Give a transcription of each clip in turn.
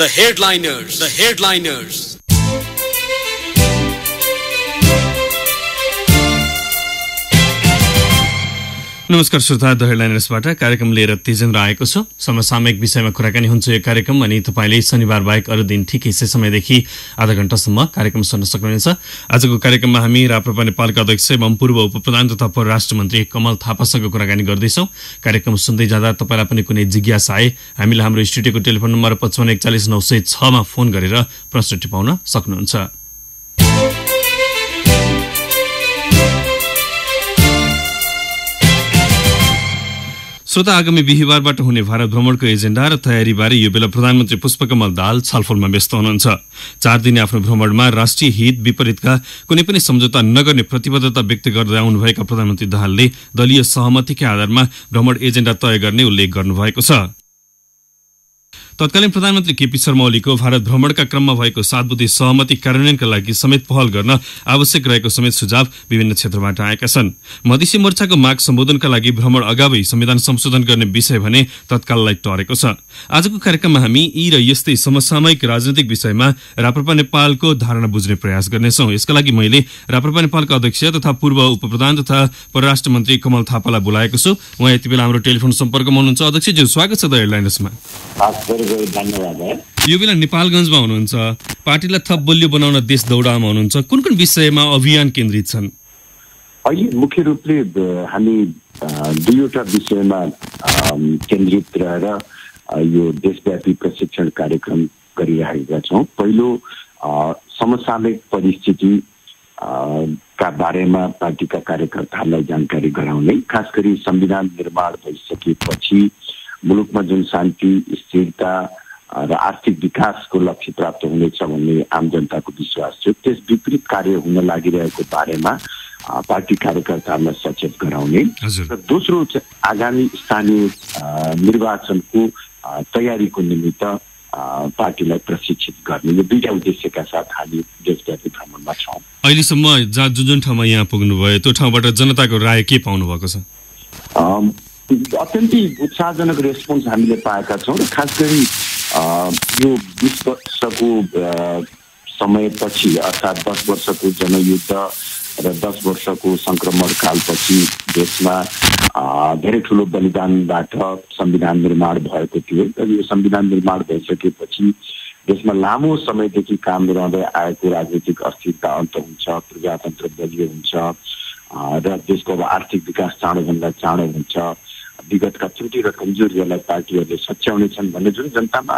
The headliners. नमस्कार श्रोता, the हेडलाइनर्सबाट कार्यक्रम लिएर तेजेन्द्र आएको छु। समसामयिक विषयमा कुराकानी हुन्छ यो कार्यक्रम अनि तपाईले शनिबार बाहेक अरू दिन ठिक यसै समयदेखि आधा घण्टासम्म कार्यक्रम सुन्न सक्नुहुनेछ। आजको कार्यक्रममा हामी राप्रपा नेपालका अध्यक्ष एवं पूर्व उपप्रधान तथा परराष्ट्र मन्त्री कमल थापासँग कुराकानी गर्दैछौँ। कार्यक्रम सुन्दै जाँदा तपाईलाई पनि कुनै जिज्ञासा आए हामीले हाम्रो स्टुडियोको टेलिफोन नम्बर 55 41 906 मा फोन गरेर प्रश्न टिपाउन सक्नुहुन्छ। श्रोता, आगामी बिहिबारबाट हुने भारत भ्रमणको एजेन्डा र तयारीबारे यो बेला प्रधानमन्त्री पुष्पकमल दाहाल छलफलमा व्यस्त हुनुहुन्छ। 4 दिने आफ्नो भ्रमणमा राष्ट्रिय हित विपरीतका कुनै पनि सम्झौता नगर्ने प्रतिबद्धता व्यक्त गर्दै आउनुभएका प्रधानमन्त्री दाहालले दलीय सहमतिकै आधारमा भ्रमण एजेन्डा तय गर्ने उल्लेख गर्नुभएको छ। तत्कालीन प्रधानमन्त्री केपी शर्मा ओलीको भारत भ्रमणका क्रममा भएको 7 बुँदे सहमति कार्यान्वयनका लागि समेत पहल गर्न आवश्यक रहेको समेत सुझाव विभिन्न क्षेत्रबाट आएका छन्। मधेसी मोर्चाको माग सम्बोधनका लागि भ्रमण अगावै संविधान संशोधन गर्ने विषय भने तत्काललाई टरेको छ। आजको कार्यक्रममा हामी यी र यस्तै समसामयिक राजनीतिक विषयमा राप्रपा नेपालको धारणा बुझ्ने प्रयास गर्नेछौँ। यसका लागि मैले राप्रपा नेपालका अध्यक्ष तथा पूर्व उपप्रधान तथा परराष्ट्र मन्त्री कमल थापालाई बोलाएको छु। उहाँ यति बेला हाम्रो टेलिफोन सम्पर्कमा हुनुहुन्छ। अध्यक्षज्यू, स्वागत छ द हेडलाइनर्समा। धन्यवाद। यो बेला नेपालगञ्जमा हुनुहुन्छ, पार्टीलाई थप बलियो बनाउन देश दौडामा हुनुहुन्छ। कुन कुन विषयमा अभियान केन्द्रित छन्? अहिले मुख्य रूपले हामी दुईवटा विषयमा केन्द्रित रहेर यो देशव्यापी प्रशिक्षण कार्यक्रम गरिरहेका छौँ। पहिलो समसामयिक परिस्थिति का बारेमा पार्टीका कार्यकर्ताहरूलाई जानकारी गराउने, खास गरी संविधान निर्माण भइसकेपछि मुलुकमा जुन शान्ति, स्थिरता र आर्थिक विकासको लक्ष्य प्राप्त हुनेछ भन्ने आम जनताको विश्वास छ। त्यस विपरीत कार्य हुन लागिरहेको बारेमा पार्टी कार्यकर्ताहरूलाई सचेत गराउने र दोस्रो आगामी स्थानीय निर्वाचनको तयारीको निमित्त पार्टीलाई प्रशिक्षित गर्ने, यो दुईटा उद्देश्यका साथ हामी देशव्यापी भ्रमणमा छौँ। अहिलेसम्म जुन ठाउँमा यहाँ पुग्नुभयो त्यो ठाउँबाट जनताको राय के पाउनु भएको छ? अत्यन्तै उत्साहजनक रेस्पोन्स हामीले पाएका छौँ र खास गरी यो 20 वर्षको समयपछि अर्थात् 10 वर्षको जनयुद्ध र 10 वर्षको संक्रमण कालपछि देशमा धेरै ठुलो बलिदानबाट संविधान निर्माण भएको थियो र यो संविधान निर्माण भइसकेपछि देशमा लामो समयदेखि काम रहँदै आएको राजनीतिक अस्थिरता अन्त हुन्छ, प्रजातन्त्र बलियो हुन्छ र देशको अब आर्थिक विकास चाँडोभन्दा चाँडो हुन्छ, विगतका त्रुटि र कमजोरीहरूलाई पार्टीहरूले सच्याउनेछन् भन्ने जुन जनतामा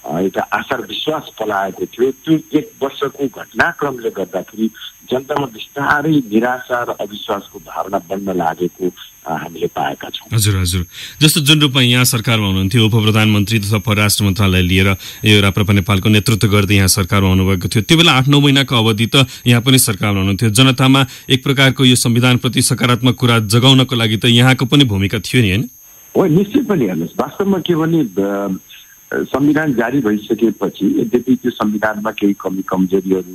एउटा आशा र विश्वास पलाएको थियो, त्यो 1 वर्षको घटनाक्रमले गर्दाखेरि जनतामा बिस्तारै निराशा र अविश्वासको भावना बढ्न लागेको हामीले पाएका छौँ। हजुर, जस्तो जुन रूपमा यहाँ सरकारमा हुनुहुन्थ्यो, उप प्रधानमन्त्री तथा परराष्ट्र मन्त्रालय लिएर यो राप्रपा नेपालको नेतृत्व गर्दै यहाँ सरकारमा हुनुभएको थियो। त्यो बेला 8-9 महिनाको अवधि त यहाँ पनि सरकारमा हुनुहुन्थ्यो। जनतामा एक प्रकारको यो संविधानप्रति सकारात्मक कुरा जगाउनको लागि त यहाँको पनि भूमिका थियो नि, हैन? हो, निश्चित पनि। हेर्नुहोस्, वास्तवमा के भने संविधान जारी भइसकेपछि यद्यपि त्यो संविधानमा केही कमी कमजोरीहरू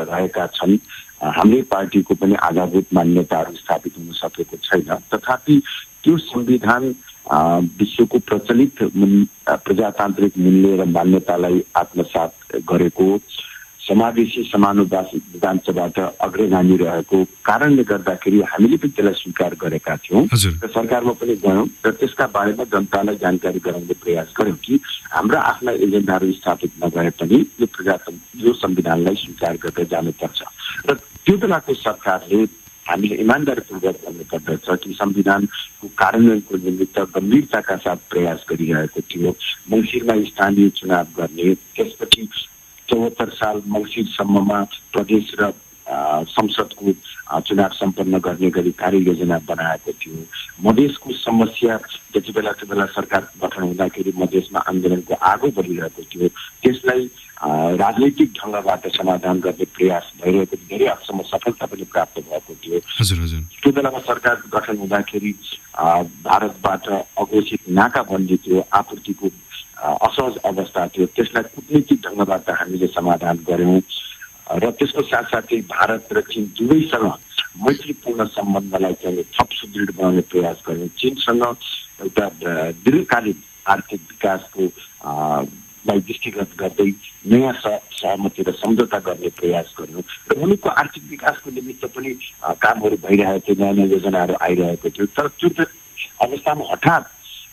रहेका छन्, हाम्रै पार्टीको पनि आधारभूत मान्यताहरू स्थापित हुन सकेको छैन, तथापि त्यो संविधान विश्वको प्रचलित प्रजातान्त्रिक मूल्य र मान्यतालाई आत्मसात गरेको, समावेशी समानुपातिक विधानसभाबाट अग्रगामी रहेको कारणले गर्दाखेरि हामीले पनि त्यसलाई स्वीकार गरेका थियौँ र सरकारमा पनि गयौँ र त्यसका बारेमा जनतालाई जानकारी गराउने प्रयास गर्यौँ कि हाम्रा आफ्ना एजेन्डाहरू स्थापित नभए पनि यो प्रजातन्त्र यो संविधानलाई स्वीकार गर्दै जानुपर्छ। र त्यो बेलाको सरकारले हामीले इमान्दारीपूर्वक भन्नुपर्दछ कि संविधानको कार्यान्वयनको निमित्त गम्भीरताका साथ प्रयास गरिरहेको थियो। मङ्सिरमा स्थानीय चुनाव गर्ने, त्यसपछि 74 साल मङ्सिरसम्ममा प्रदेश र संसदको चुनाव सम्पन्न गर्ने गरी कार्ययोजना बनाएको थियो। मधेसको समस्या जति बेला सरकार गठन हुँदाखेरि मधेसमा आन्दोलनको आगो बढिरहेको थियो, त्यसलाई राजनैतिक ढङ्गबाट समाधान गर्ने प्रयास भइरहेको थियो। धेरै हदसम्म सफलता पनि प्राप्त भएको थियो। त्यो बेलामा सरकार गठन हुँदाखेरि भारतबाट अघोषित नाकाबन्दी थियो, आपूर्तिको असहज अवस्था थियो, त्यसलाई कूटनीतिक ढङ्गबाट हामीले समाधान गर्यौँ र त्यसको साथसाथै भारत र चीन दुवैसँग मैत्रीपूर्ण सम्बन्धलाई चाहिँ थप सुदृढ बनाउने प्रयास गर्यौँ। चीनसँग एउटा दीर्घकालीन आर्थिक विकासको लाई दृष्टिगत गर्दै नयाँ सहमति र सम्झौता गर्ने प्रयास गर्नु र मुलुकको आर्थिक विकासको निमित्त पनि कामहरू भइरहेको थियो, नयाँ नयाँ योजनाहरू आइरहेको थियो। तर त्यो अवस्थामा हठात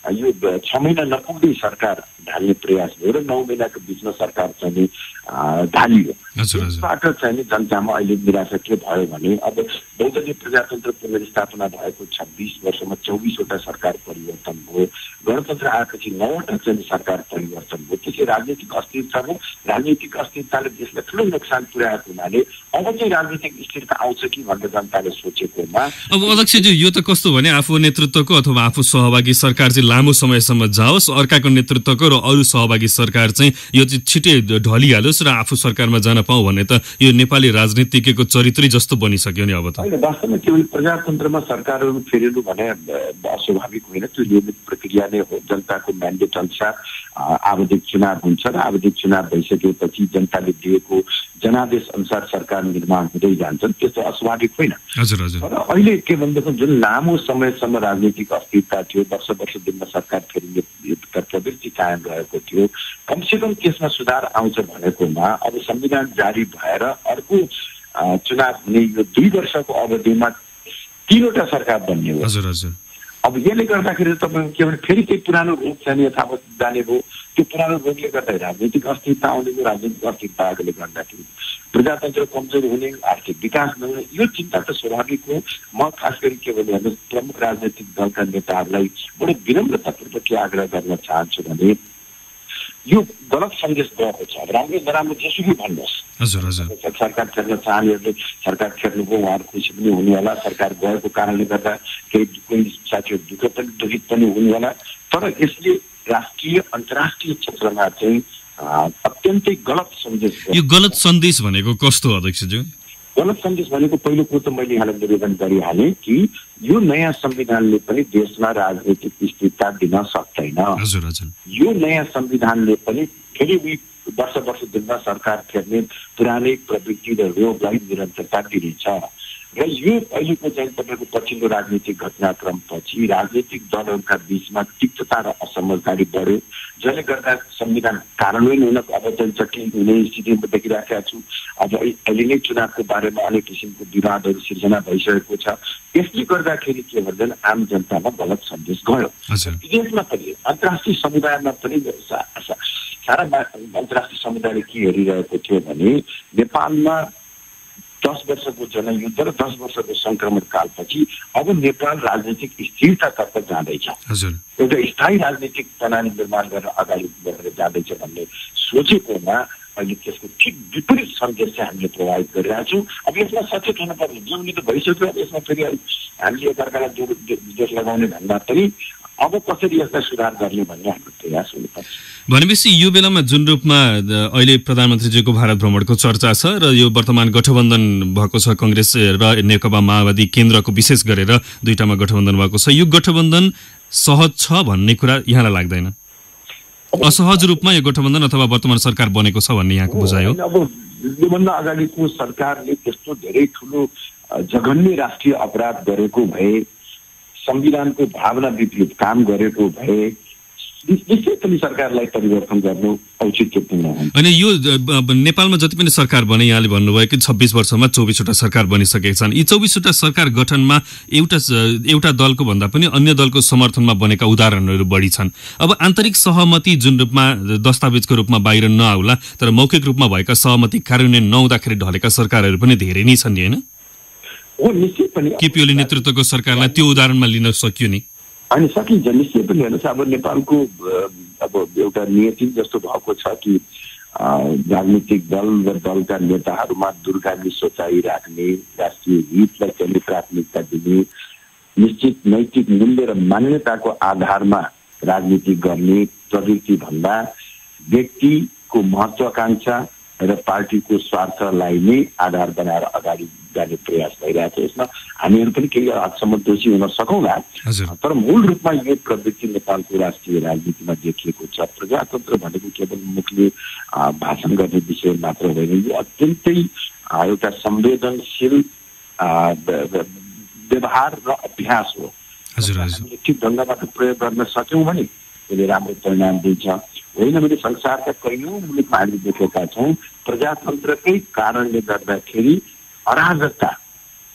यो 6 महिना नपुग्दै सरकार ढाल्ने प्रयास भयो र 9 महिनाको बिचमा सरकार चाहिँ ढालियो। त्यसबाट चाहिँ जनतामा अहिले निराशा के भयो भने अब बहुदलीय प्रजातन्त्र पुनर्स्थापना भएको 26 वर्षमा 24वटा सरकार परिवर्तन भयो, गणतन्त्र आएपछि 9वटा चाहिँ सरकार परिवर्तन भयो। त्यसै राजनीतिक अस्थिरता भयो। राजनीतिक अस्थिरताले देशलाई ठुलो नोक्सान पुर्याएको हुनाले अब चाहिँ राजनीतिक स्थिरता आउँछ कि भनेर जनताले सोचेकोमा अब अध्यक्षज्यू यो त कस्तो भने आफू नेतृत्वको अथवा आफू सहभागी सरकार चाहिँ लामो समयसम्म जाओस्, अर्काको नेतृत्वको र अरू सहभागी सरकार चाहिँ यो चाहिँ छिटै ढलिहालोस् र आफू सरकारमा जान पाऊ भन्ने त यो नेपाली राजनीतिज्ञको चरित्रै जस्तो बनिसक्यो नि अब त। वास्तवमा के भने प्रजातन्त्रमा सरकारहरू फेरिनु भने अस्वाभाविक होइन, त्यो नियमित प्रक्रिया नै हो। जनताको म्यान्डेट अनुसार आवधिक चुनाव हुन्छ र आवधिक चुनाव भइसकेपछि जनताले दिएको जनादेश अनुसार सरकार निर्माण हुँदै जान्छन्, त्यस्तो अस्वाभाविक होइन। तर अहिले के भन्दैछ, जुन लामो समयसम्म राजनीतिक अस्थिरता थियो, वर्ष दिनमा सरकार फेरिने प्रवृत्ति कायम रहेको थियो, कमसेकम त्यसमा सुधार आउँछ भनेकोमा अब संविधान जारी भएर अर्को चुनाव हुने यो 2 वर्षको अवधिमा 3वटा सरकार बन्ने हो। अब यसले गर्दाखेरि तपाईँ के भने फेरि त्यही पुरानो रूप चाहिँ यथावत जाने भयो। त्यो पुरानो रूपले गर्दा राजनीतिक अस्थिरता आउने भयो। राजनीतिक अस्थिरताले गर्दाखेरि प्रजातन्त्र कमजोर हुने, आर्थिक विकास नहुने, यो चिन्ता त स्वाभाविक हो। म खास गरी के भने प्रमुख राजनीतिक दलका नेताहरूलाई बडो विनम्रतापूर्वक के आग्रह गर्न चाहन्छु भने यो गलत सन्देश गएको छ। राम्रो नराम्रो जेसुकै भन्नुहोस्, सरकार फेर्न चाहनेहरूले सरकार फेर्नुभयो, उहाँहरू खुसी पनि हुने होला। सरकार गएको कारणले गर्दा कोही साथीहरू दुखित पनि हुने होला। तर यसले राष्ट्रिय अन्तर्राष्ट्रिय क्षेत्रमा चाहिँ अत्यन्तै गलत सन्देश। यो गलत सन्देश भनेको कस्तो अध्यक्षज्यू? गलत सन्देश भनेको पहिलो कुरो त मैले यहाँलाई निवेदन गरिहालेँ कि यो नयाँ संविधानले पनि देशमा राजनीतिक स्थिरता दिन सक्दैन। यो नयाँ संविधानले पनि फेरि वर्ष दिनमा सरकार फेर्ने पुरानै प्रवृत्ति र रोगलाई निरन्तरता दिनेछ। र यो अहिलेको चाहिँ तपाईँको पछिल्लो राजनीतिक घटनाक्रमपछि राजनीतिक दलहरूका बीचमा तिक्तता र असमझदारी बढ्यो, जसले गर्दा संविधान कार्यान्वयन हुन अब चाहिँ जटिल हुने स्थितिमा देखिरहेका छु। अब अहिले नै चुनावको बारेमा अनेक किसिमको विवादहरू सिर्जना भइसकेको छ। यसले गर्दाखेरि के भन्छन्, आम जनतामा गलत सन्देश गयो। विदेशमा पनि अन्तर्राष्ट्रिय समुदायमा पनि सारा अन्तर्राष्ट्रिय समुदायले के हेरिरहेको थियो भने नेपालमा 10 वर्षको जनयुद्ध र 10 वर्षको संक्रमण कालपछि अब नेपाल राजनीतिक स्थिरतातर्फ जाँदैछ, एउटा स्थायी राजनीतिक प्रणाली निर्माण गरेर अगाडि बढेर जाँदैछ भन्ने सोचेकोमा अहिले त्यसको ठिक विपरीत सन्देश चाहिँ हामीले प्रभावित गरिरहेका छौँ। अब यसमा सचेत हुनुपर्ने जुनले त भइसक्यो। अब यसमा फेरि हामीले एकअर्कालाई दोष लगाउने भन्दा पनि अब कसरी यसलाई सुधार गर्ने भन्ने हाम्रो प्रयास हुनुपर्छ। भनेपछि यो बेलामा जुन रूपमा अहिले प्रधानमन्त्रीजीको भारत भ्रमणको चर्चा छ र यो वर्तमान गठबन्धन भएको छ कांग्रेस र नेकपा माओवादी केन्द्रको विशेष गरेर दुईटामा गठबन्धन भएको छ, यो गठबन्धन सहज छ भन्ने कुरा यहाँलाई लाग्दैन? असहज रूपमा यो गठबन्धन अथवा वर्तमान सरकार बनेको छ भन्ने यहाँको बुझाइ हो? अब योभन्दा अगाडिको सरकारले त्यस्तो धेरै ठुलो जघन्य राष्ट्रिय अपराध गरेको भए, संविधानको भावना विपरीत काम गरेको भए निश्चय पनि सरकारलाई परिवर्तन गर्नु औचित्यपूर्ण हुन्छ। अनि यो नेपालमा जति पनि सरकार बने, यहाँले भन्नुभयो कि 26 वर्षमा 24वटा सरकार बनिसकेका छन्। यी 24वटा सरकार गठनमा एउटा दलको भन्दा पनि अन्य दलको समर्थनमा बनेका उदाहरणहरू बढी छन्। अब आन्तरिक सहमति जुन रूपमा दस्तावेजको रूपमा बाहिर नआउला तर मौखिक रूपमा भएका सहमति कार्यान्वयन नहुँदाखेरि ढलेका सरकारहरू पनि धेरै नै छन् नि, होइन? हो, निश्चय पनि केपी ओली नेतृत्वको सरकारलाई त्यो उदाहरणमा लिन सक्यो नि? अनि सकिन्छ, निश्चय पनि हेर्नुहोस्। अब नेपालको अब एउटा नियति जस्तो भएको छ कि राजनीतिक दल र दलका नेताहरूमा दूरगामी सोचाइ राख्ने, राष्ट्रिय हितलाई चाहिँ प्राथमिकता दिने, निश्चित नैतिक मूल्य र मान्यताको आधारमा राजनीति गर्ने प्रवृत्ति भन्दा व्यक्तिको महत्वाकांक्षा र पार्टीको स्वार्थलाई नै आधार बनाएर अगाडि जाने प्रयास भइरहेको छ। यसमा हामीहरू पनि केही हदसम्म दोषी हुन सकौँला, तर मूल रूपमा यो प्रवृत्ति नेपालको राष्ट्रिय राजनीतिमा देखिएको छ। प्रजातन्त्र भनेको केवल मुखले भाषण गर्ने विषय मात्र होइन, यो अत्यन्तै एउटा संवेदनशील व्यवहार र अभ्यास हो। हामीले ठिक ढङ्गबाट प्रयोग गर्न सक्यौँ भने त्यसले राम्रो परिणाम दिन्छ। होइन भने संसारका कैयौँ मुलुकमा हामीले देखेका छौँ प्रजातन्त्रकै कारणले गर्दाखेरि अराजकता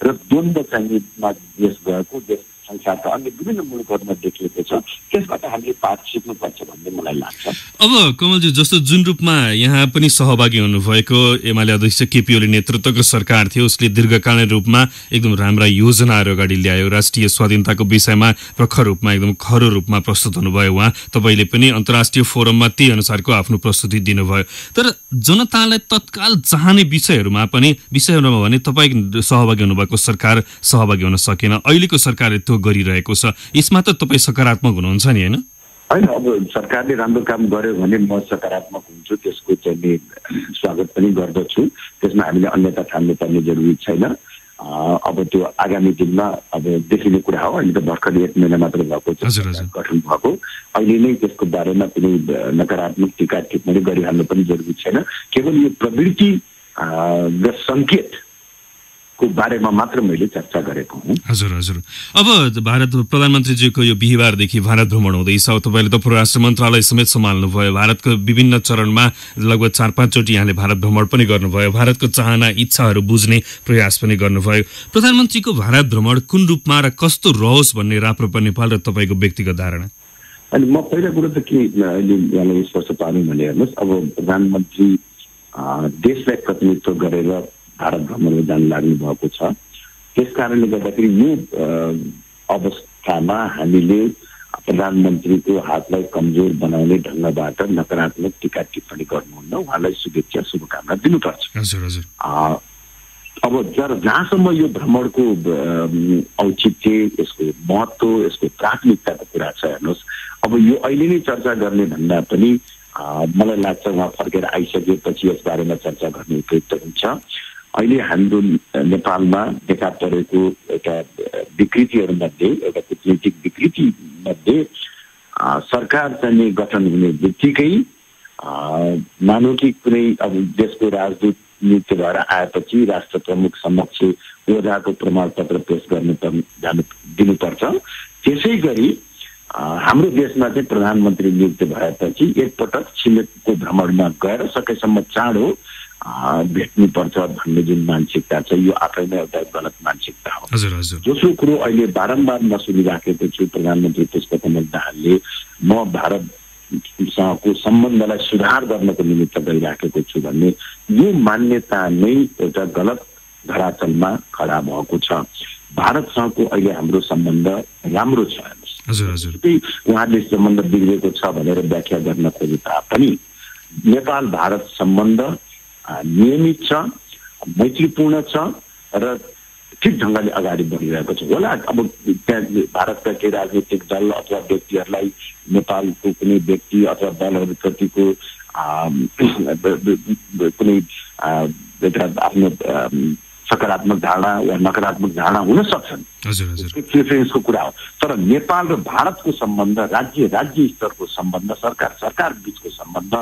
र द्वन्द्व चाहिँ देश गएको, देश संसारका अन्य विभिन्न मुलुकहरूमा देखिएको छ। त्यसबाट हामीले पाठ सिक्नुपर्छ भन्ने मलाई लाग्छ। अब कमलजी, जस्तो जुन रूपमा यहाँ पनि सहभागी हुनुभएको एमाले अध्यक्ष केपी ओली नेतृत्वको सरकार थियो, उसले दीर्घकालीन रूपमा एकदम राम्रा योजनाहरू अगाडि ल्यायो, राष्ट्रिय स्वाधीनताको विषयमा प्रखर रूपमा एकदम खरो रूपमा प्रस्तुत हुनुभयो। उहाँ तपाईँले पनि अन्तर्राष्ट्रिय फोरममा त्यही अनुसारको आफ्नो प्रस्तुति दिनुभयो। तर जनतालाई तत्काल चाहने विषयहरूमा भने तपाईँ सहभागी हुनुभएको सरकार सहभागी हुन सकेन। अहिलेको सरकारले त्यो गरिरहेको छ, यसमा त तपाईँ सकारात्मक हुनुहुन्छ नि, होइन? होइन, अब सरकारले राम्रो काम गर्यो भने म सकारात्मक हुन्छु, त्यसको चाहिँ स्वागत पनि गर्दछु। त्यसमा हामीले अन्यथा ठान्नुपर्ने जरुरी छैन। अब त्यो आगामी दिनमा अब देखिने कुरा हो। अहिले त भर्खर 1 महिना मात्र भएको छ गठन भएको। अहिले नै त्यसको बारेमा कुनै नकारात्मक टीका टिप्पणी गरिहाल्नु पनि जरुरी छैन। केवल यो प्रवृत्ति र सङ्केत को बारेमा मात्र मैले चर्चा गरेको हुँ। हजुर। अब भारत प्रधानमन्त्रीजीको यो बिहिबारदेखि भारत भ्रमण हुँदैछ। तपाईँले त परराष्ट्र मन्त्रालय समेत सम्हाल्नुभयो। भारतको विभिन्न चरणमा लगभग 4-5 चोटि यहाँले भारत भ्रमण पनि गर्नुभयो। भारतको चाहना इच्छाहरू बुझ्ने प्रयास पनि गर्नुभयो। प्रधानमन्त्रीको भारत भ्रमण कुन रूपमा र कस्तो रहोस् भन्ने राप्रपा नेपाल र तपाईँको व्यक्तिगत धारणा? अनि म पहिला कुरो त के अहिले यहाँलाई स्पष्ट पार्नु भने हेर्नुहोस्, अब प्रधानमन्त्री देशलाई प्रतिनिधित्व गरेर भारत भ्रमणमा जान लाग्नु भएको छ। त्यस कारणले गर्दाखेरि यो अवस्थामा हामीले प्रधानमन्त्रीको हातलाई कमजोर बनाउने ढङ्गबाट नकारात्मक टीका टिप्पणी गर्नुहुन्न। उहाँलाई शुभेच्छा शुभकामना दिनुपर्छ। अब जहाँसम्म यो भ्रमणको औचित्य, यसको महत्त्व, यसको प्राथमिकताको कुरा छ, हेर्नुहोस् अब यो अहिले नै चर्चा गर्ने भन्दा पनि मलाई लाग्छ उहाँ फर्केर आइसकेपछि यस बारेमा चर्चा गर्ने उपयुक्त हुन्छ। अहिले हाम्रो नेपालमा देखा परेको एउटा विकृतिहरूमध्ये, एउटा कूटनीतिक विकृति मध्ये सरकार चाहिँ गठन हुने बित्तिकै मानव कि कुनै अब देशको राजदूत नियुक्त भएर आएपछि राष्ट्र प्रमुख समक्ष ओझाको प्रमाणपत्र पेश दिनुपर्छ। त्यसै गरी हाम्रो देशमा चाहिँ प्रधानमन्त्री नियुक्त भएपछि एकपटक छिमेकको भ्रमणमा गएर सकेसम्म चाँडो भेट्नुपर्छ भन्ने जुन मानसिकता छ, यो आफैमा एउटा गलत मानसिकता हो। दोस्रो कुरो, अहिले बारम्बार म सुनिराखेको छु प्रधानमन्त्री पुष्पकमल दाहालले म भारतसँगको सम्बन्धलाई सुधार गर्नको निमित्त गइराखेको छु भन्ने यो मान्यता नै एउटा गलत धरातलमा खडा भएको छ। भारतसँगको अहिले हाम्रो सम्बन्ध राम्रो छ। उहाँले सम्बन्ध बिग्रेको छ भनेर व्याख्या गर्न खोजे तापनि नेपाल भारत सम्बन्ध नियमित छ, मैत्रीपूर्ण छ र ठिक ढङ्गले अगाडि बढिरहेको छ। होला अब भारतका केही राजनीतिक दल अथवा व्यक्तिहरूलाई नेपालको कुनै व्यक्ति अथवा दलहरूप्रतिको कुनै आफ्नो सकारात्मक धारणा वा नकारात्मक धारणा हुन सक्छन्, प्रेफरेन्सको कुरा हो। तर नेपाल र भारतको सम्बन्ध, राज्य स्तरको सम्बन्ध, सरकार बीचको सम्बन्ध,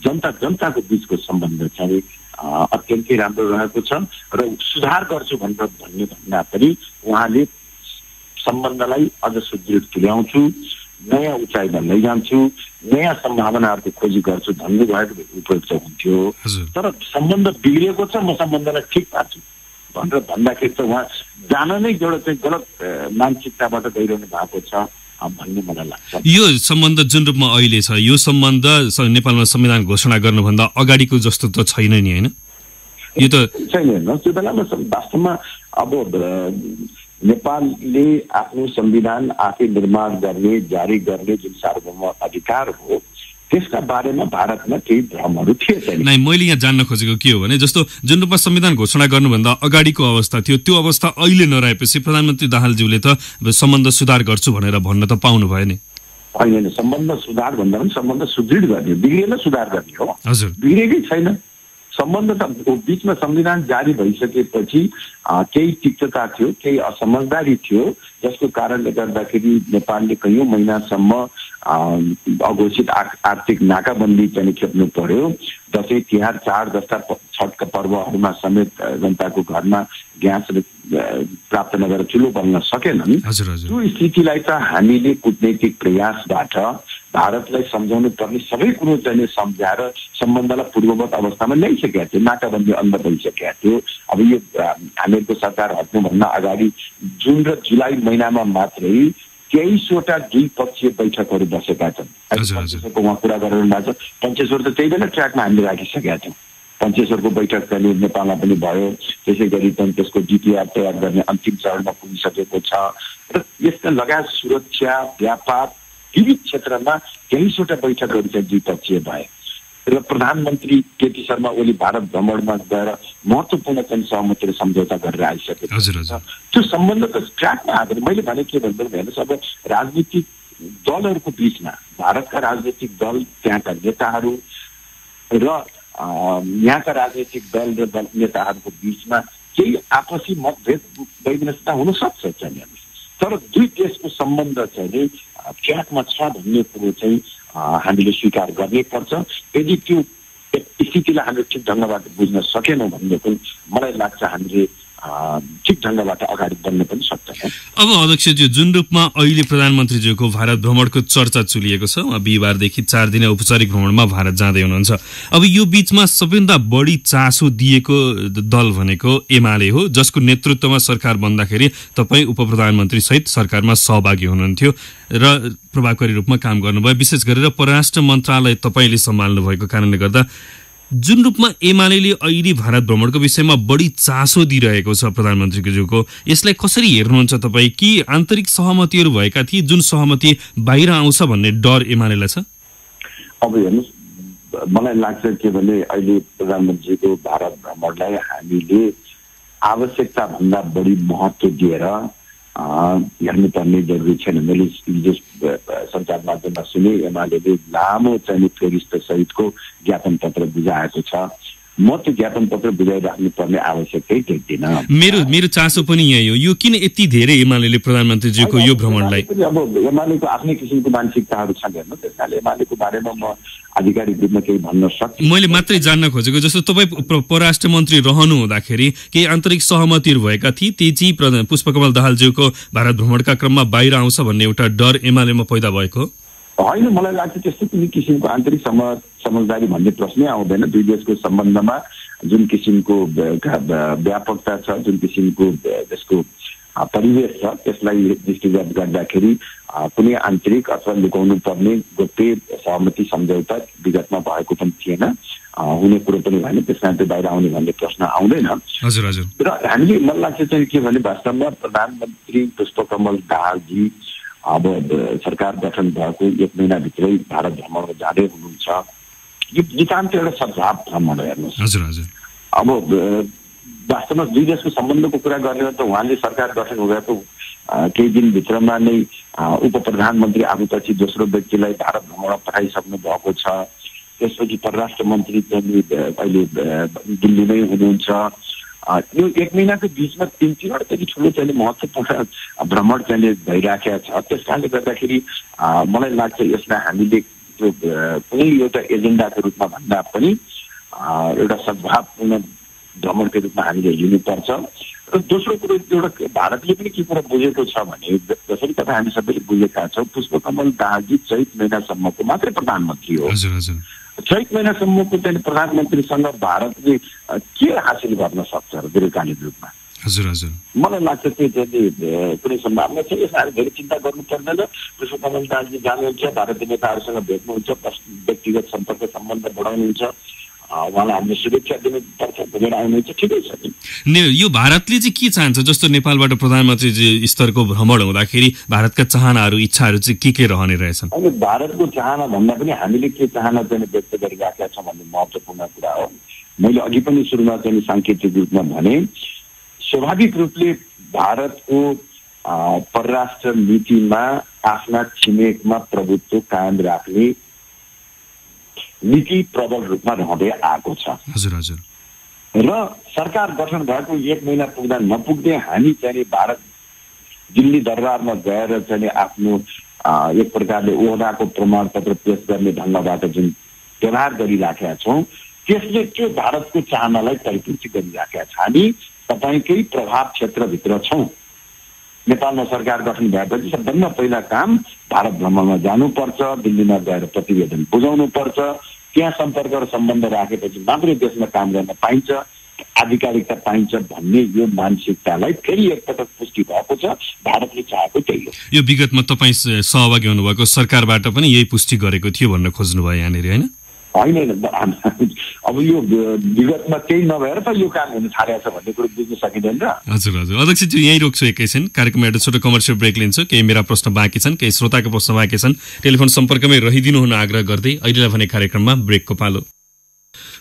जनताको बीचको सम्बन्ध चाहिँ अत्यन्तै राम्रो रहेको छ र सुधार गर्छु भन्ने भन्दा पनि उहाँले सम्बन्धलाई अझ सुदृढ तुल्याउँछु, नयाँ उचाइमा लैजान्छु, नयाँ सम्भावनाहरूको खोजी गर्छु भन्नुभएको उपयुक्त हुन्थ्यो। तर सम्बन्ध बिग्रिएको छ, म सम्बन्धलाई ठिक पार्छु भनेर भन्दाखेरि त उहाँ जान नै एउटा चाहिँ गलत मानसिकताबाट गइरहनु भएको छ भन्ने मलाई लाग्छ। यो सम्बन्ध जुन रूपमा अहिले छ, यो सम्बन्ध नेपालमा संविधान घोषणा गर्नुभन्दा अगाडिको जस्तो त छैन नि, होइन? यो त छैन। त्यो बेलामा वास्तवमा अब नेपालले आफ्नो संविधान आफै निर्माण गर्ने, जारी गर्ने जुन सार्वभौम अधिकार हो, त्यसका बारेमा भारतमा केही भ्रमहरू थिए। नै, मैले यहाँ जान्न खोजेको के हो भने जस्तो जुन रूपमा संविधान घोषणा गर्नुभन्दा अगाडिको अवस्था थियो, त्यो अवस्था अहिले नरहेपछि प्रधानमन्त्री दाहालज्यूले त सम्बन्ध सुधार गर्छु भनेर भन्न त पाउनु भयो नि? होइन, सम्बन्ध सुधार भन्दा पनि सम्बन्ध सुदृढ गर्ने, बिग्रेन सुधार गर्ने हो। हजुर, बिग्रेकै छैन। सम्बन्ध त बीचमा संविधान जारी भइसकेपछि केही तिक्तता थियो, केही असमझदारी थियो, जसको कारणले गर्दाखेरि नेपालले कैयौँ महिनासम्म अघोषित आर्थिक नाकाबन्दी पनि खेप्नु पर्यो। दसैँ तिहार चाड जस्ता छठका पर्वहरूमा समेत जनताको घरमा ग्यास प्राप्त नगरेर चुलो बल्न सकेनन्। त्यो स्थितिलाई त हामीले कूटनैतिक प्रयासबाट भारतलाई सम्झाउनु पर्ने सबै कुरो चाहिँ सम्झाएर सम्बन्धलाई पूर्ववत अवस्थामा ल्याइसकेका थियो, नाकाबन्दी अन्त भइसकेका थियो। अब यो हामीहरूको सरकार हट्नुभन्दा अगाडि जुन र जुलाई महिनामा मात्रै 23वटा द्विपक्षीय बैठकहरू बसेका छन्। पञ्चेश्वरको उहाँ कुरा गरिरहनु भएको छ, पञ्चेश्वर त त्यही बेला ट्र्याकमा हामीले राखिसकेका थियौँ। पञ्चेश्वरको बैठक चाहिँ नेपालमा पनि भयो, त्यसै गरी पनि त्यसको डिपिआर तयार गर्ने अन्तिम चरणमा पुगिसकेको छ र यस्ता लगायत सुरक्षा, व्यापार विविध क्षेत्रमा 23वटा बैठकहरू चाहिँ द्विपक्षीय भए र प्रधानमन्त्री केपी शर्मा ओली भारत भ्रमणमा गएर महत्त्वपूर्ण चाहिँ सहमति र सम्झौता गरेर आइसकेको छ। त्यो सम्बन्ध त ट्र्याकमा आएको। मैले भने के भन्दा हेर्नुहोस्, अब राजनीतिक दलहरूको बिचमा भारतका राजनीतिक दल, त्यहाँका नेताहरू र यहाँका राजनीतिक दल र नेताहरूको बिचमा केही आपसी मतभेद वैमनस्यता हुन सक्छ चाहिँ, तर दुई देशको सम्बन्ध चाहिँ ट्र्याकमा छ भन्ने कुरो चाहिँ हामीले स्वीकार गर्नै पर्छ। यदि त्यो स्थितिलाई हामीले ठिक ढङ्गबाट बुझ्न सकेनौँ भने पनि मलाई लाग्छ हामीले ठिक ढङ्गबाट अगाडि बढ्न पनि सक्दैन। अब अध्यक्षज्यू, जुन रूपमा अहिले प्रधानमन्त्रीज्यूको भारत भ्रमणको चर्चा चलिएको छ, बिहिबारदेखि 4 दिने औपचारिक भ्रमणमा भारत जाँदै हुनुहुन्छ। अब यो बीचमा सबैभन्दा बढी चासो दिएको दल भनेको एमाले हो, जसको नेतृत्वमा सरकार बन्दाखेरि तपाईँ उपप्रधानमन्त्री सहित सरकारमा सहभागी हुनुहुन्थ्यो र प्रभावकारी रूपमा काम गर्नुभयो। विशेष गरेर परराष्ट्र मन्त्रालय तपाईँले सम्हाल्नु भएको कारणले गर्दा जुन रूपमा एमाले अहिले भारत भ्रमणको विषयमा बढी चासो दिइरहेको छ प्रधानमन्त्रीज्यूको, यसलाई कसरी हेर्नुहुन्छ तपाईँ? कि आन्तरिक सहमतिहरू भएका थिए जुन सहमति बाहिर आउँछ भन्ने डर एमालेलाई छ? अब हेर्नुहोस्, मलाई लाग्छ के भने अहिले प्रधानमन्त्रीको भारत भ्रमणलाई हामीले आवश्यकता भन्दा बढी महत्त्व दिएर हेर्नुपर्ने जरुरी छैन। मैले हिजो सञ्चार माध्यममा सुने एमालेले लामो चाहिँ फेरिस्त सहितको ज्ञापन पत्र बुझाएको छ। म त्यो ज्ञापन पत्र बुझाइराख्नु पर्ने आवश्यकतै देख्दिन। मेरो चासो पनि यही हो। यो किन यति धेरै एमालेले प्रधानमन्त्रीज्यूको यो भ्रमणलाई? अब एमालेको आफ्नै किसिमको मानसिकताहरू छन् हेर्नु, त्यसकारणले एमालेको बारेमा म आधिकारिक रूपमा केही भन्न सक्दिनँ। मैले मात्रै जान्न खोजेको, जस्तो तपाईँ परराष्ट्र मन्त्री रहनु हुँदाखेरि केही आन्तरिक सहमतिहरू भएका थिए, ती चाहिँ पुष्पकमल दाहालज्यूको भारत भ्रमणका क्रममा बाहिर आउँछ भन्ने एउटा डर एमालेमा पैदा भएको होइन। मलाई लाग्छ त्यस्तो कुनै किसिमको आन्तरिक समझदारी भन्ने प्रश्नै आउँदैन। दुई देशको सम्बन्धमा जुन किसिमको व्यापकता छ, जुन किसिमको त्यसको परिवेश छ, त्यसलाई दृष्टिगत गर्दाखेरि कुनै आन्तरिक अथवा लुकाउनु पर्ने गोप्य सहमति सम्झौता विगतमा भएको पनि थिएन, हुने कुरो पनि भएन। त्यसमा चाहिँ बाहिर आउने भन्ने प्रश्न आउँदैन। हजुर हजुर। र हामीले मलाई लाग्छ चाहिँ के भने वास्तवमा प्रधानमन्त्री पुष्पकमल दाहालजी अब सरकार गठन भएको 1 महिनाभित्रै भारत भ्रमणमा जाँदै हुनुहुन्छ। यो नितान्त एउटा सद्भाव भ्रमण हेर्नुहोस्। हजुर हजुर। अब वास्तवमा दुई देशको सम्बन्धको कुरा गर्ने त उहाँले सरकार गठन हुँदाको केही दिनभित्रमा नै उप प्रधानमन्त्री आफूपछि दोस्रो व्यक्तिलाई भारत भ्रमणमा पठाइसक्नु भएको छ। त्यसपछि परराष्ट्र मन्त्री चाहिँ अहिले दिल्लीमै हुनुहुन्छ। यो 1 महिनाको बिचमा 3-4 चाहिँ ठुलो चाहिँ महत्त्वपूर्ण भ्रमण चाहिँ भइराखेको छ। त्यस कारणले गर्दाखेरि मलाई लाग्छ यसलाई हामीले त्यो कुनै एउटा एजेन्डाको रूपमा भन्दा पनि एउटा सद्भावपूर्ण भ्रमणको रूपमा हामीले लिनुपर्छ। र दोस्रो कुरो, एउटा भारतले पनि के कुरा बुझेको छ भने, जसरी तपाईँ हामी सबैले बुझेका छौँ, पुष्पकमल दाहालजी चैत महिनासम्मको मात्रै प्रधानमन्त्री हो। चैत महिनासम्मको चाहिँ प्रधानमन्त्रीसँग भारतले के हासिल गर्न सक्छ र दीर्घकालीन रूपमा? हजुर हजुर। मलाई लाग्छ त्यो चाहिँ कुनै सम्भावना छ। यसमा धेरै चिन्ता गर्नु पर्दैन। पुष्पकमल दाहालजी जानुहुन्छ, भारतीय नेताहरूसँग भेट्नुहुन्छ, व्यक्तिगत सम्पर्क सम्बन्ध बढाउनुहुन्छ, उहाँलाई हामीले शुभेच्छा दिनुपर्छ, भेटेर आउनुहुन्छ, ठिकै छ। यो भारतले चाहिँ के चाहन्छ? जस्तो नेपालबाट प्रधानमन्त्री स्तरको भ्रमण हुँदाखेरि भारतका चाहनाहरू, इच्छाहरू चाहिँ के रहने रहेछन्? अहिले भारतको चाहना भन्दा पनि हामीले के चाहना चाहिँ व्यक्त गरिराखेका छौँ भन्ने महत्त्वपूर्ण कुरा हो। मैले अघि पनि सुरुमा चाहिँ साङ्केतिक रूपमा भने, स्वाभाविक रूपले भारतको परराष्ट्र नीतिमा आफ्ना छिमेकमा प्रभुत्व कायम राख्ने नीति प्रबल रूपमा रहँदै आएको छ। हजुर हजुर। र सरकार गठन भएको 1 महिना पुग्दा नपुग्दै हामी चाहिँ भारत दिल्ली दरबारमा गएर चाहिँ आफ्नो एक प्रकारले ओहदाको प्रमाणपत्र पेश गर्ने ढङ्गबाट जुन व्यवहार गरिराखेका छौँ, त्यसले त्यो भारतको चाहनालाई परिपूर्ति गरिराखेका छ। हामी तपाईँकै प्रभाव क्षेत्रभित्र छौँ नेपालमा सरकार गठन भएपछि सबभन्दा पहिला काम भारत भ्रमणमा जानुपर्छ, दिल्लीमा गएर प्रतिवेदन बुझाउनु पर्छ, त्यहाँ सम्पर्क र सम्बन्ध राखेपछि मात्रै देशमा काम गर्न पाइन्छ, आधिकारिकता पाइन्छ भन्ने यो मानसिकतालाई फेरि एकपटक पुष्टि भएको छ। भारतले चाहेको त्यही हो। यो विगतमा तपाईँ सहभागी हुनुभएको सरकारबाट पनि यही पुष्टि गरेको थियो भन्न खोज्नुभयो यहाँनिर, होइन? होइन, अब यो विगतमा केही नभएर त यो काम हुन थालेको छ भन्ने कुरो बुझ्न सकिँदैन र। हजुर हजुर अध्यक्षजी, यहीँ रोक्छु एकैछिन, कार्यक्रममा एउटा छोटो कमर्सियल ब्रेक लिन्छु। केही मेरा प्रश्न बाँकी छन्, केही श्रोताको प्रश्न बाँकी छन्, टेलिफोन सम्पर्कमै रहिदिनु हुन आग्रह गर्दै अहिलेलाई भने कार्यक्रममा ब्रेकको पालो।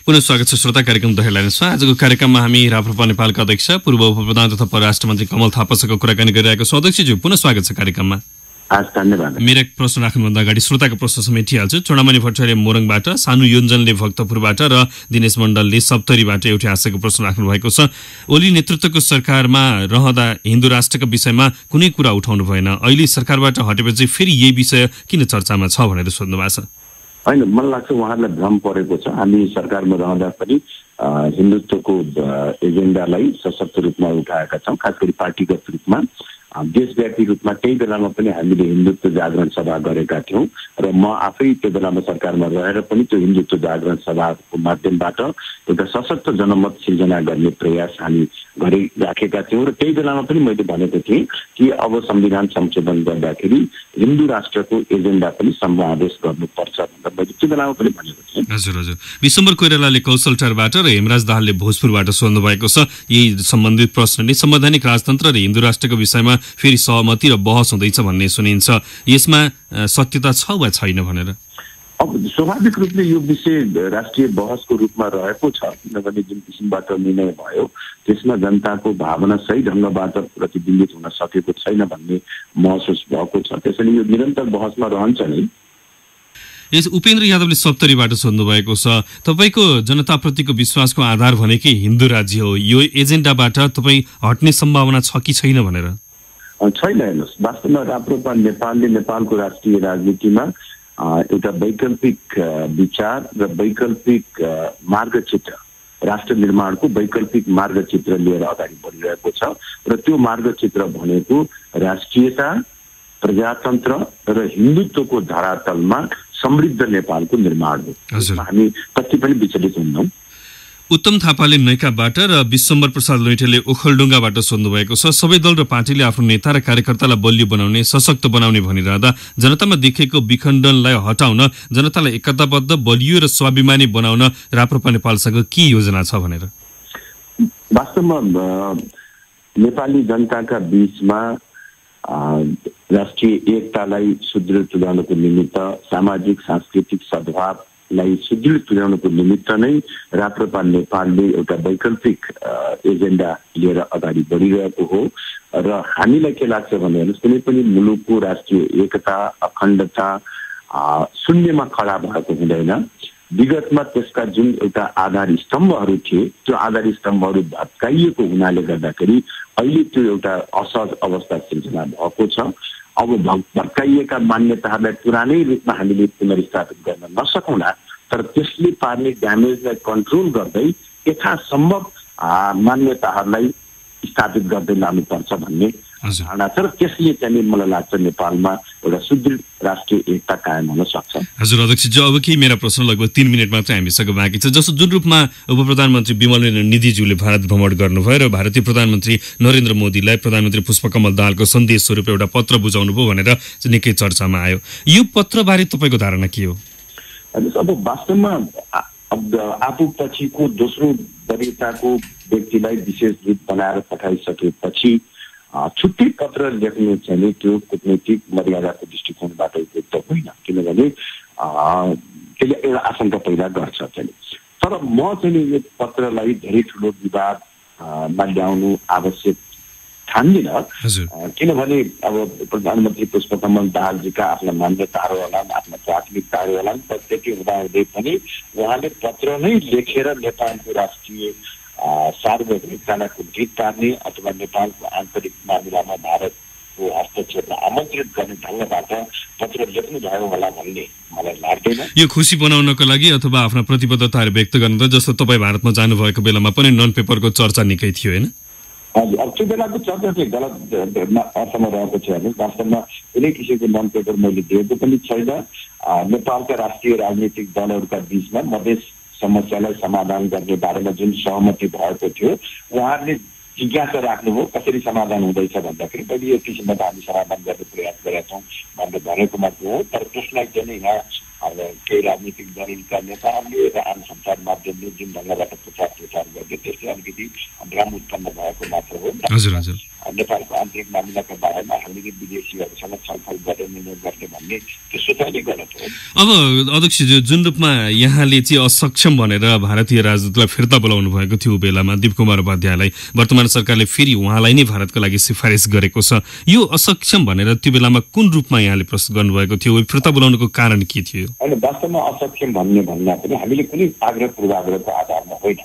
पुनः स्वागत छ श्रोता, कार्यक्रम द हेडलाइन्समा। आजको कार्यक्रममा हामी राप्रपा नेपालका अध्यक्ष पूर्व उपप्रधान तथा परराष्ट्र मन्त्री कमल थापासँग कुराकानी गरिरहेको छौँ। अध्यक्षज्यू, पुनः स्वागत छ कार्यक्रममा। धन्यवाद। मेरो प्रश्न राख्नुभन्दा अगाडि श्रोताको प्रश्न समेटिहाल्छु। चुडामणि भट्टराईले मोरङबाट, सानु योन्जनले भक्तपुरबाट र दिनेश मण्डलले सप्तरीबाट एउटै आशयको प्रश्न राख्नु भएको छ। ओली नेतृत्वको सरकारमा रहँदा हिन्दू राष्ट्रको विषयमा कुनै कुरा उठाउनु भएन, अहिले सरकारबाट हटेपछि फेरि यही विषय किन चर्चामा छ भनेर सोध्नु भएको छ। होइन, मलाई लाग्छ उहाँहरूलाई भ्रम परेको छ। हामी सरकारमा रहँदा पनि हिन्दुत्वको एजेन्डालाई सशक्त रूपमा उठाएका छौँ, खास गरी पार्टीगत रूपमा। देशव्यापी रूपमा त्यही बेलामा पनि हामीले हिन्दुत्व जागरण सभा गरेका थियौँ र म आफै त्यो बेलामा सरकारमा रहेर पनि त्यो हिन्दुत्व जागरण सभाको माध्यमबाट एउटा सशक्त जनमत सिर्जना गर्ने प्रयास हामी गरिराखेका थियौँ र त्यही बेलामा पनि मैले भनेको थिएँ कि अब संविधान संशोधन गर्दाखेरि हिन्दू राष्ट्रको एजेन्डा पनि समावेश गर्नुपर्छ भनेर मैले त्यो बेलामा पनि भनेको थिएँ। हजुर हजुर विशम्बर कोइरालाले कौशलटारबाट र हेमराज दाहालले भोजपुरबाट सोध्नु भएको छ। यही सम्बन्धित प्रश्नले संवैधानिक राजतन्त्र र हिन्दू राष्ट्रको विषयमा फेरि सहमति र बहस हुँदैछ भन्ने सुनिन्छ, यसमा सत्यता छ वा छैन भनेर? अब स्वाभाविक रूपले यो विषय राष्ट्रिय बहसको रूपमा रहेको छ, किनभने जुन किसिमबाट निर्णय भयो त्यसमा जनताको भावना सही ढङ्गबाट प्रतिबिम्बित हुन सकेको छैन भन्ने महसुस भएको छ। त्यसैले यो निरन्तर बहसमा रहन्छ नै। यस उपेन्द्र यादवले सप्तरीबाट सोध्नु भएको छ, तपाईँको जनताप्रतिको विश्वासको आधार भनेकै हिन्दू राज्य हो, यो एजेन्डाबाट तपाईँ हट्ने सम्भावना छ कि छैन भनेर? छैन। हेर्नुहोस्, वास्तवमा राप्रपा नेपालले नेपालको राष्ट्रिय राजनीतिमा एउटा वैकल्पिक विचार र वैकल्पिक मार्गचित्र, राष्ट्र निर्माणको वैकल्पिक मार्गचित्र लिएर अगाडि बढिरहेको छ र त्यो मार्गचित्र भनेको राष्ट्रियता, प्रजातन्त्र र हिन्दुत्वको धरातलमा समृद्ध नेपालको निर्माण हो। हामी कति पनि विचलित हुन्नौँ। उत्तम थापाले नैकाबाट र विश्वम्बर प्रसाद लैटेले ओखलडुङ्गाबाट सोध्नु भएको छ, सबै दल र पार्टीले आफ्नो नेता र कार्यकर्तालाई बलियो बनाउने, सशक्त बनाउने भनिरहँदा जनतामा देखेको विखण्डनलाई हटाउन, जनतालाई एकताबद्ध, बलियो र स्वाभिमानी बनाउन राप्रपा नेपालसँग के योजना छ भनेर? वास्तवमा नेपाली जनताका बीचमा राष्ट्रिय एकतालाई सुदृढ तुल्याउनको निमित्त, सामाजिक सांस्कृतिक सद्भावलाई सुदृढ तुल्याउनको निमित्त नै राप्रपा नेपालले एउटा वैकल्पिक एजेन्डा लिएर अगाडि बढिरहेको हो र हामीलाई के लाग्छ भने कुनै पनि मुलुकको राष्ट्रिय एकता, अखण्डता शून्यमा खडा भएको हुँदैन। विगतमा त्यसका जुन एउटा आधार स्तम्भहरू थिए त्यो आधार स्तम्भहरू भत्काइएको हुनाले गर्दाखेरि अहिले त्यो एउटा असहज अवस्था सिर्जना भएको छ। अब भत्काइएका मान्यताहरूलाई पुरानै रूपमा हामीले पुनर्स्थापित गर्न नसकौँला, तर त्यसले पार्ने ड्यामेजलाई कन्ट्रोल गर्दै यथासम्भव मान्यताहरूलाई स्थापित गर्दै लानुपर्छ भन्ने धारणा छ र त्यसले चाहिँ मलाई लाग्छ नेपालमा एउटा सुदृढ राष्ट्रिय एकता कायम हुन सक्छ। हजुर अध्यक्षज्यू, अब केही मेरा प्रश्न लगभग 3 मिनट मात्रै हामीसँग बाँकी छ। जस्तो जुन रूपमा उप प्रधानमन्त्री विमलेन्द्र निधिज्यूले भारत भ्रमण गर्नुभयो र भारतीय प्रधानमन्त्री नरेन्द्र मोदीलाई प्रधानमन्त्री पुष्पकमल दाहालको सन्देश स्वरूप एउटा पत्र बुझाउनु भयो भनेर निकै चर्चामा आयो। यो पत्रबारे तपाईँको धारणा के हो? अब वास्तवमा आफू पछिको दोस्रो वरियताको व्यक्तिलाई विशेष दूत बनाएर पठाइसकेपछि छुट्टै पत्र लेख्नु चाहिँ त्यो कूटनैतिक मर्यादाको दृष्टिकोणबाट उपयुक्त होइन, किनभने त्यसले एउटा आशंका पैदा गर्छ चाहिँ। तर म चाहिँ यो पत्रलाई धेरै ठुलो विवादमा ल्याउनु आवश्यक ठान्दिनँ, किनभने अब प्रधानमन्त्री पुष्पकमल दाहालजीका आफ्ना मान्यताहरू होला, आफ्ना प्राथमिकताहरू होला, प्रत्येक हुँदाहुँदै पनि उहाँले पत्र नै लेखेर नेपालको राष्ट्रिय सार्वभौमिकतालाई कुण्ठित पार्ने अथवा नेपालको आन्तरिक मामिलामा भारतको हस्तक्षेपमा आमन्त्रित गर्ने ढङ्गबाट पत्र लेख्नु भयो होला भन्ने मलाई लाग्दैन। यो खुसी बनाउनको लागि अथवा आफ्ना प्रतिबद्धताहरू व्यक्त गर्न, जस्तो तपाईँ भारतमा जानुभएको बेलामा पनि नन पेपरको चर्चा निकै थियो होइन? हजुर, अब त्यो बेलाको चर्चा चाहिँ गलत अर्थमा रहेको छ हेर्नुहोस्। वास्तवमा कुनै किसिमको नन पेपर मैले दिएको पनि छैन। नेपालका राष्ट्रिय राजनीतिक दलहरूका बीचमा मधेस समस्यालाई समाधान गर्ने बारेमा जुन सहमति भएको थियो, उहाँहरूले जिज्ञासा राख्नुभयो कसरी समाधान हुँदैछ भन्दाखेरि पहिले यो किसिमबाट हामी समाधान गर्ने प्रयास गरेका छौँ भनेर भनेको मात्र हो। तर त्यसलाई चाहिँ यहाँ केही राजनीतिक दलका नेताहरूले र आम सञ्चार माध्यमले जुन ढङ्गबाट प्रचार गर्दै त्यसले अलिकति भ्रम उत्पन्न भएको मात्र हो। नेपालको आन्तरिक मामिलाका बारेमा हामीले विदेशीहरूसँग छलफल गरेर निर्णय गर्ने भन्ने त्यो सोचाइ नै गलत हो। अब अध्यक्षज्यू, जुन रूपमा यहाँले चाहिँ असक्षम भनेर भारतीय राजदूतलाई फिर्ता बोलाउनु भएको थियो बेलामा दीप कुमार उपाध्यायलाई, वर्तमान सरकारले फेरि उहाँलाई नै भारतको लागि सिफारिस गरेको छ। यो असक्षम भनेर त्यो बेलामा कुन रूपमा यहाँले प्रस्तुत गर्नुभएको थियो? फिर्ता बोलाउनुको कारण के थियो? होइन, वास्तवमा असक्षम भन्दा पनि हामीले कुनै आग्रह पूर्वाग्रहको आधारमा होइन।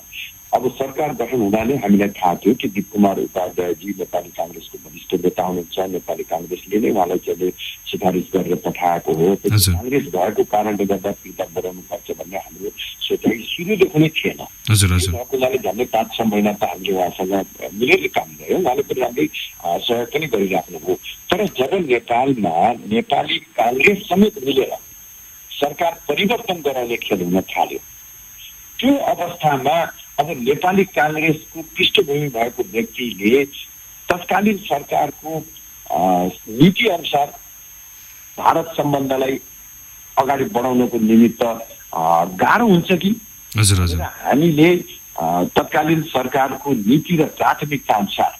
अब सरकार गठन हुँदा नै हामीलाई थाहा थियो कि दीप कुमार उपाध्यायजी नेपाली काङ्ग्रेसको वरिष्ठ नेता हुनुहुन्छ। नेपाली काङ्ग्रेसले नै उहाँलाई चाहिँ सिफारिस गरेर पठाएको हो। काङ्ग्रेस भएको कारणले गर्दा फिर्ता बोलाउनु पर्छ भन्ने हाम्रो सोचाइ सुरुदेखि नै थिएन। उहाँले झन्डै 5-6 महिना त हामीले उहाँसँग मिलेर काम गर्यो। उहाँले पनि राम्रै सहयोग पनि गरिराख्नुभयो। तर जब नेपालमा नेपाली काङ्ग्रेस समेत मिलेर सरकार परिवर्तन गराउने खेल हुन थाल्यो, त्यो अवस्थामा अब नेपाली काङ्ग्रेसको पृष्ठभूमि भएको व्यक्तिले तत्कालीन सरकारको नीति अनुसार भारत सम्बन्धलाई अगाडि बढाउनको निमित्त गाह्रो हुन्छ कि? हामीले तत्कालीन सरकारको नीति र प्राथमिकता अनुसार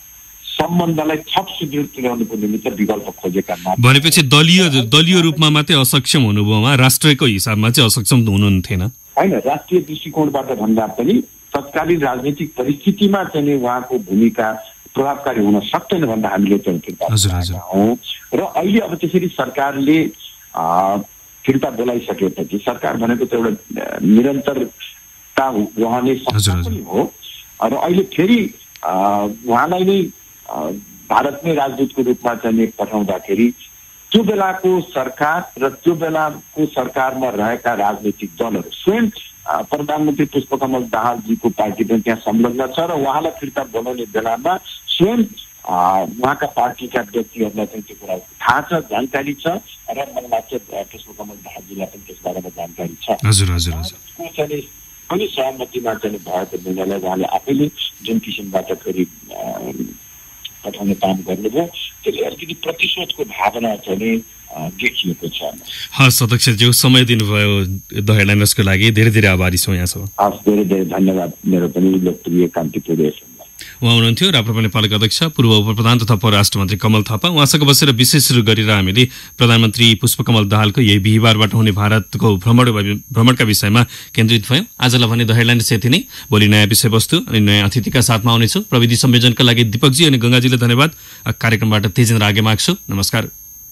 सम्बन्धलाई थप सुदृढ तुल्याउनुको निमित्त विकल्प खोजेका मात्र। भनेपछि दलीय रूपमा मात्रै असक्षम हुनुभयोमा राष्ट्रको हिसाबमा चाहिँ असक्षम हुनुहुन्थेन? होइन, राष्ट्रिय दृष्टिकोणबाट भन्दा पनि तत्कालीन राजनीतिक परिस्थितिमा चाहिँ उहाँको भूमिका प्रभावकारी हुन सक्दैन भन्दा हामीले चाहिँ फिर्ता हौँ। र अहिले अब त्यसरी सरकारले फिर्ता बोलाइसकेपछि सरकार भनेको त एउटा निरन्तरता रहने संस्था पनि हो। र अहिले फेरि उहाँलाई नै भारतमै राजदूतको रूपमा चाहिँ पठाउँदाखेरि त्यो बेलाको सरकार र त्यो बेलाको सरकारमा रहेका राजनीतिक दलहरू स्वयं प्रधानमन्त्री पुष्पकमल दाहालजीको पार्टी पनि त्यहाँ संलग्न छ र उहाँलाई फिर्ता बोलाउने बेलामा स्वयं उहाँका पार्टीका व्यक्तिहरूलाई पनि त्यो कुरा थाहा छ, जानकारी छ र मलाई लाग्छ पुष्पकमल दाहालजीलाई पनि त्यस बारेमा जानकारी छ। पनि सहमतिमा चाहिँ भएको निर्णयलाई उहाँले आफैले जुन किसिमबाट फेरि पठाउने काम गर्नुभयो, त्यसले अलिकति प्रतिशोधको भावना चाहिँ देखिएको छ। हस् अध्यक्षज्यू, समय दिनुभयो द हेडलाइनर्सको लागि धेरै धेरै आभारी छौँ यहाँसम्म। हस्, धेरै धेरै धन्यवाद। मेरो पनि लोकप्रिय कान्तिपुर एफएमलाई। उहाँ हुनुहुन्थ्यो राप्रपा नेपालका अध्यक्ष पूर्व उपप्रधान तथा परराष्ट्र मन्त्री कमल थापा। उहाँसँग बसेर विशेष गरेर हामीले प्रधानमन्त्री पुष्पकमल दाहालको यही बिहिबारबाट हुने भारतको भ्रमणका विषयमा केन्द्रित भयौँ। आजलाई भने द हेडलाइन्स यति नै। भोलि नयाँ विषयवस्तु अनि नयाँ अतिथिका साथमा आउनेछौँ। प्रविधि संयोजनका लागि दीपकजी अनि गङ्गाजीले धन्यवाद। कार्यक्रमबाट तेजेन्द्र आगे माग्छु। नमस्कार।